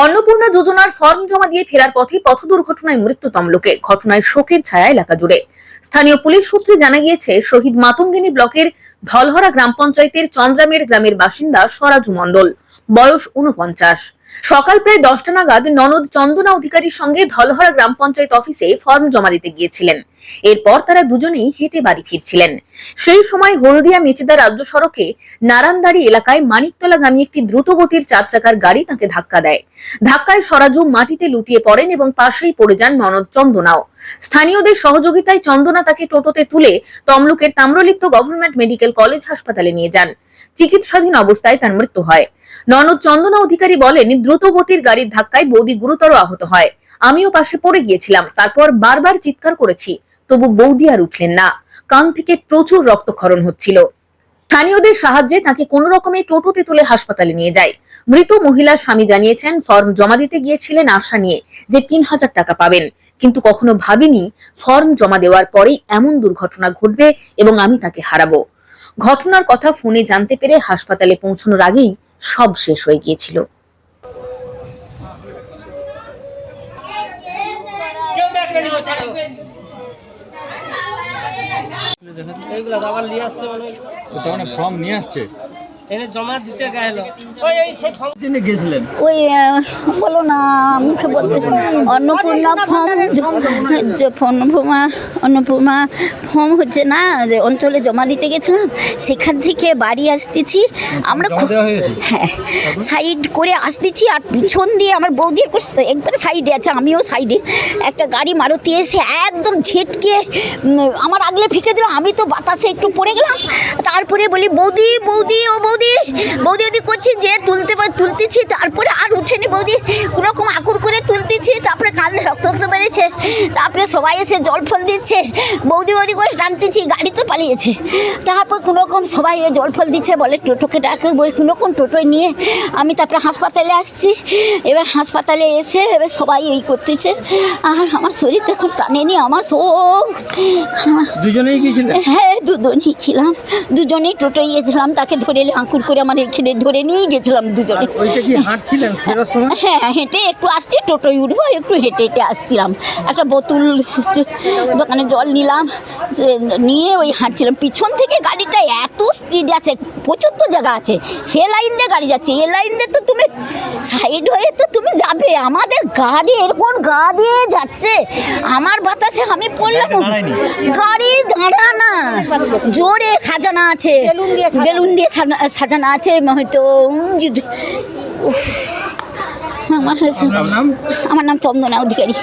অন্নপূর্ণা যোজনার ফর্ম জমা দিয়ে ফেরার পথে পথ দুর্ঘটনায় মৃত্যু তমলুকে। ঘটনায় শোকের ছায়া এলাকা জুড়ে। স্থানীয় পুলিশ সূত্রে জানা গিয়েছে, শহীদ মাতঙ্গিনী ব্লকের ধলহরা গ্রাম পঞ্চায়েতের চন্দ্রামের গ্রামের বাসিন্দা সরাজু মণ্ডল, বয়স ৪৯। সকাল প্রায় 10টা নাগাদ ননদ চন্দনা অধিকারীর সঙ্গে ধলহরা গ্রাম পঞ্চায়েত অফিসে ফর্ম জমা দিতে গিয়েছিলেন। এরপর তারা দুজনেই হেঁটে বাড়ি ফিরছিলেন। সেই সময় হলদিয়া মেচেদা রাজ্য সড়কে নারায়ণদাড়ি এলাকায় মানিকতলাগামী একটি দ্রুতগতির 4 চাকার গাড়ি তাকে ধাক্কা দেয়। ধাক্কায় সরাজু মাটিতে লুটিয়ে পড়েন এবং পাশেই পড়ে যান ননদ চন্দনাও। স্থানীয়দের সহযোগিতায় চন্দনা তাকে টোটোতে তুলে তমলুকের তাম্রলিপ্ত গভর্নমেন্ট মেডিকেল কলেজ হাসপাতালে নিয়ে যান। চিকিৎসাধীন অবস্থায় তার মৃত্যু হয়। ননদ চন্দনা অধিকারী বলেন, দ্রুতগতির গাড়ির ধাক্কায় বৌদি গুরুতর আহত হয়। আমিও পাশে পড়ে গিয়েছিলাম। তারপর বারবার চিৎকার করেছি, তবু বৌদি আর উঠলেন না। কান থেকে প্রচুর রক্তক্ষরণ হচ্ছিল। স্থানীয়দের সাহায্যে তাকে কোন রকমে টোটোতে তুলে হাসপাতালে নিয়ে যায়। মৃত মহিলার স্বামী জানিয়েছেন, ফর্ম জমা দিতে গিয়েছিলেন আশা নিয়ে যে ৩০০০ টাকা পাবেন, কিন্তু কখনো ভাবিনি ফর্ম জমা দেওয়ার পরেই এমন দুর্ঘটনা ঘটবে এবং আমি তাকে হারাবো। ঘটনার কথা ফোনে জানতে পেরে হাসপাতালে পৌঁছানোর আগেই সব শেষ হয়ে গিয়েছিল। ফর্ম নিয়ে আসছে জমা দিতে গেল গেছিলেন ওই বলো না, মুখে বলতে অন্নপূর্ণা অন্নপূর্ণা ফর্ম হচ্ছে না, যে অঞ্চলে জমা দিতে গেছিলাম, সেখান থেকে বাড়ি আসতেছি আমরা। হ্যাঁ, সাইড করে আসতেছি আর পিছন দিয়ে আমার বৌদি একবারে সাইডে আছে, আমিও সাইডে। একটা গাড়ি মারুতি এসে একদম ঝেটকে আমার আগলে ফেঁকে দিল। আমি তো বাতাসে একটু পড়ে গেলাম। তারপরে বলি, বৌদি বৌদি ও বৌদি বৌদি বৌদি করছি, যে তুলতেছি, তারপরে আর উঠেনি। বৌদি কোনোরকম আকুর করে তুলতেছি, তারপরে কাঁধে রক্ত বেড়েছে। তারপরে সবাই এসে জল ফল দিচ্ছে, বৌদি বৌদি করে টানতেছি, গাড়ি তো পালিয়েছে। তারপর কোনোরকম সবাই জল ফল দিচ্ছে, বলে টোটোকে ডাকে, বলে কোনোরকম টোটোয় নিয়ে আমি তারপরে হাসপাতালে আসছি। এবার হাসপাতালে এসে এবার সবাই এই করতেছে, আর আমার শরীর এখন টানেনি, আমার সব। দুজনেই গিয়েছিলেন? হ্যাঁ, দুজনেই ছিলাম, দুজনেই টোটোয় গিয়েছিলাম। তাকে ধরে আঙ্কুর করে আমার এখানে ধরে নিয়ে গেছিলাম দুজনে। ওইটা কি হাঁটছিলেন ফেরার সময়? হ্যাঁ, হেঁটে একটু আসছি, টোটোয় উঠবো, একটু হেঁটে হেঁটে আসছিলাম। একটা বোতল দোকানে জল নিলাম, নিয়ে ওই হাঁটছিলাম। পিছন থেকে গাড়িটা এত স্পিড আছে, প্রচুর তো জায়গা আছে, সে লাইন দিয়ে গাড়ি যাচ্ছে, এ লাইন দিয়ে তো তুমি সাইড হয়ে তো তুমি যাবে। আমাদের গাড়ি এরকম গা দিয়ে যাচ্ছে, আমার বাতাসে আমি পড়লাম। গাড়ি দাঁড়া না, জোরে সাজানো আছে, বেলুন দিয়ে সাজানো আছে হয়তো। আমার নাম চন্দনা অধিকারী।